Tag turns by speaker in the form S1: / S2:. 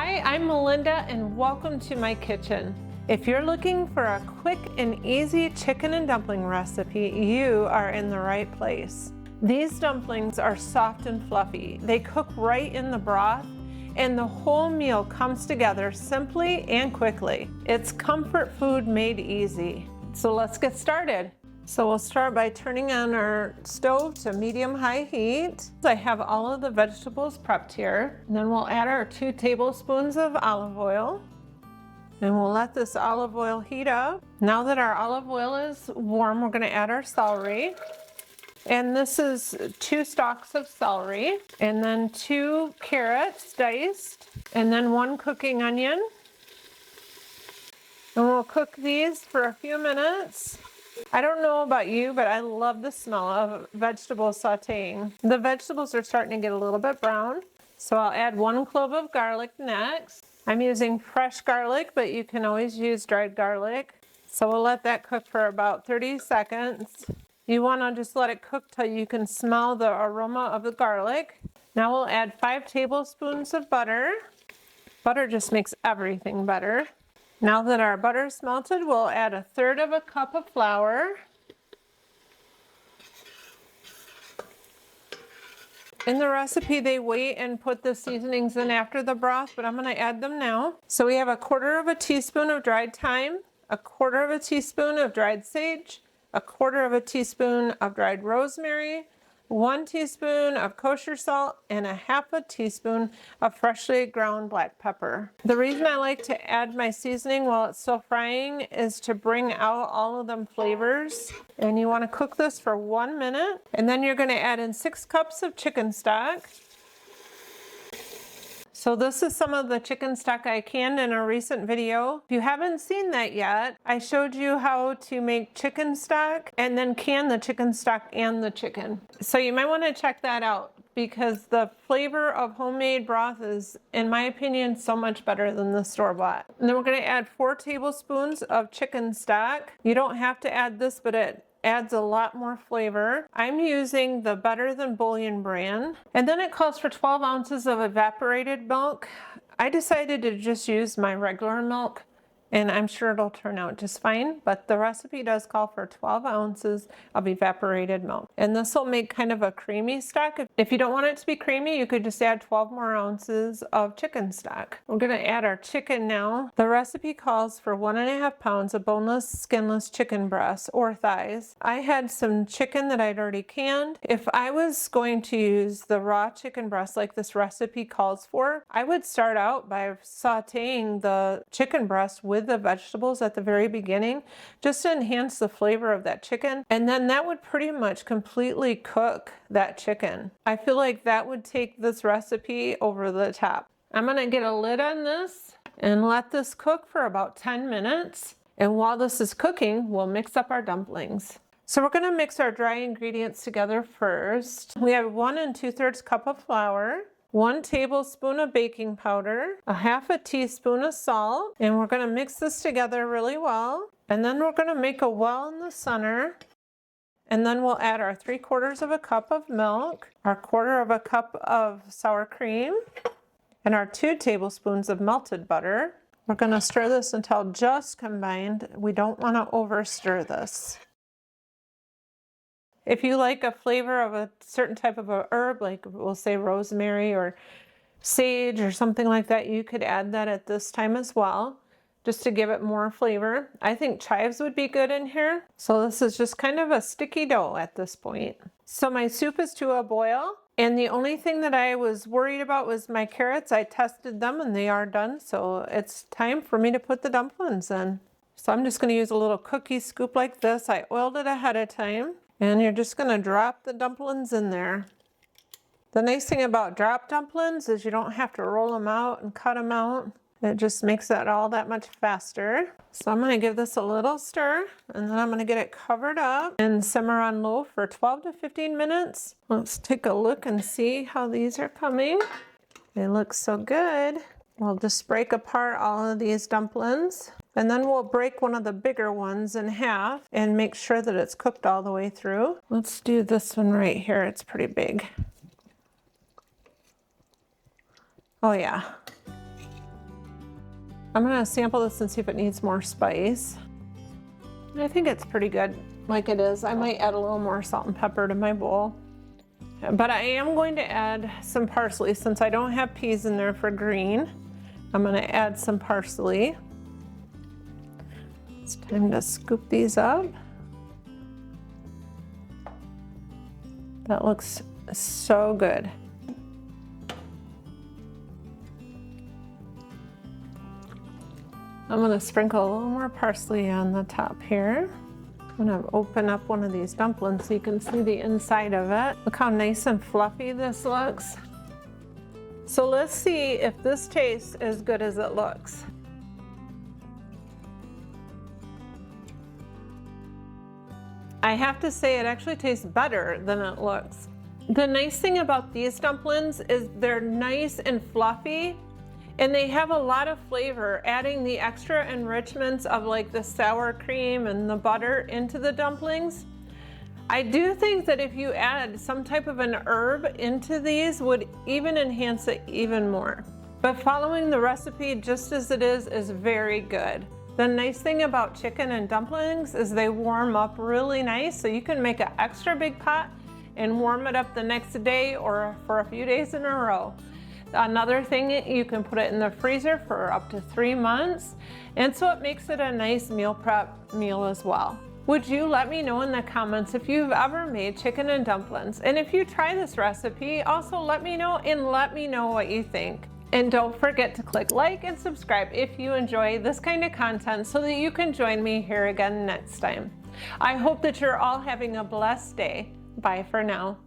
S1: Hi, I'm Melinda and welcome to my kitchen. If you're looking for a quick and easy chicken and dumpling recipe, you are in the right place. These dumplings are soft and fluffy. They cook right in the broth and the whole meal comes together simply and quickly. It's comfort food made easy. So let's get started. So we'll start by turning on our stove to medium-high heat. I have all of the vegetables prepped here. And then we'll add our 2 tablespoons of olive oil. And we'll let this olive oil heat up. Now that our olive oil is warm, we're gonna add our celery. And this is 2 stalks of celery. And then 2 carrots diced. And then 1 cooking onion. And we'll cook these for a few minutes. I don't know about you, but I love the smell of vegetable sauteing. The vegetables are starting to get a little bit brown, so I'll add 1 clove of garlic next. I'm using fresh garlic, but you can always use dried garlic. So we'll let that cook for about 30 seconds. You want to just let it cook till you can smell the aroma of the garlic. Now we'll add 5 tablespoons of butter. Butter just makes everything better. Now that our butter is melted, we'll add 1/3 cup of flour. In the recipe, they wait and put the seasonings in after the broth, but I'm going to add them now. So we have 1/4 teaspoon of dried thyme, 1/4 teaspoon of dried sage, 1/4 teaspoon of dried rosemary, 1 teaspoon of kosher salt, and 1/2 teaspoon of freshly ground black pepper. The reason I like to add my seasoning while it's still frying is to bring out all of them flavors. And you want to cook this for 1 minute. And then you're going to add in 6 cups of chicken stock. So this is some of the chicken stock I canned in a recent video. If you haven't seen that yet, I showed you how to make chicken stock and then can the chicken stock and the chicken. So you might want to check that out because the flavor of homemade broth is, in my opinion, so much better than the store-bought. And then we're going to add 4 tablespoons of chicken stock. You don't have to add this, but it adds a lot more flavor. I'm using the Better Than Bouillon brand. And then it calls for 12 ounces of evaporated milk. I decided to just use my regular milk, and I'm sure it'll turn out just fine, but the recipe does call for 12 ounces of evaporated milk. And this will make kind of a creamy stock. If you don't want it to be creamy, you could just add 12 more ounces of chicken stock. We're gonna add our chicken now. The recipe calls for 1.5 pounds of boneless, skinless chicken breasts or thighs. I had some chicken that I'd already canned. If I was going to use the raw chicken breast like this recipe calls for, I would start out by sauteing the chicken breast with the vegetables at the very beginning just to enhance the flavor of that chicken, and then that would pretty much completely cook that chicken. I feel like that would take this recipe over the top. I'm gonna get a lid on this and let this cook for about 10 minutes, and while this is cooking, we'll mix up our dumplings. So we're gonna mix our dry ingredients together first. We have 1 2/3 cup of flour, 1 tablespoon of baking powder, 1/2 teaspoon of salt, and we're going to mix this together really well. And then we're going to make a well in the center. And then we'll add our 3/4 cup of milk, our 1/4 cup of sour cream, and our 2 tablespoons of melted butter. We're going to stir this until just combined. We don't want to over stir this. If you like a flavor of a certain type of a herb, like we'll say rosemary or sage or something like that, you could add that at this time as well, just to give it more flavor. I think chives would be good in here. So this is just kind of a sticky dough at this point. So my soup is to a boil, and the only thing that I was worried about was my carrots. I tested them and they are done, so it's time for me to put the dumplings in. So I'm just going to use a little cookie scoop like this. I oiled it ahead of time. And you're just going to drop the dumplings in there. The nice thing about drop dumplings is you don't have to roll them out and cut them out. It just makes it all that much faster. So I'm going to give this a little stir, and then I'm going to get it covered up and simmer on low for 12 to 15 minutes. Let's take a look and see how these are coming. They look so good. We'll just break apart all of these dumplings. And then we'll break one of the bigger ones in half and make sure that it's cooked all the way through. Let's do this one right here. It's pretty big. Oh yeah. I'm gonna sample this and see if it needs more spice. I think it's pretty good like it is. I might add a little more salt and pepper to my bowl. But I am going to add some parsley since I don't have peas in there for green. I'm gonna add some parsley. It's time to scoop these up. That looks so good. I'm gonna sprinkle a little more parsley on the top here. I'm gonna open up one of these dumplings so you can see the inside of it. Look how nice and fluffy this looks. So let's see if this tastes as good as it looks. I have to say it actually tastes better than it looks. The nice thing about these dumplings is they're nice and fluffy, and they have a lot of flavor, adding the extra enrichments of like the sour cream and the butter into the dumplings. I do think that if you add some type of an herb into these would even enhance it even more. But following the recipe just as it is very good. The nice thing about chicken and dumplings is they warm up really nice, so you can make an extra big pot and warm it up the next day or for a few days in a row. Another thing, you can put it in the freezer for up to 3 months, and so it makes it a nice meal prep meal as well. Would you let me know in the comments if you've ever made chicken and dumplings? And if you try this recipe, also let me know what you think. And don't forget to click like and subscribe if you enjoy this kind of content so that you can join me here again next time. I hope that you're all having a blessed day. Bye for now.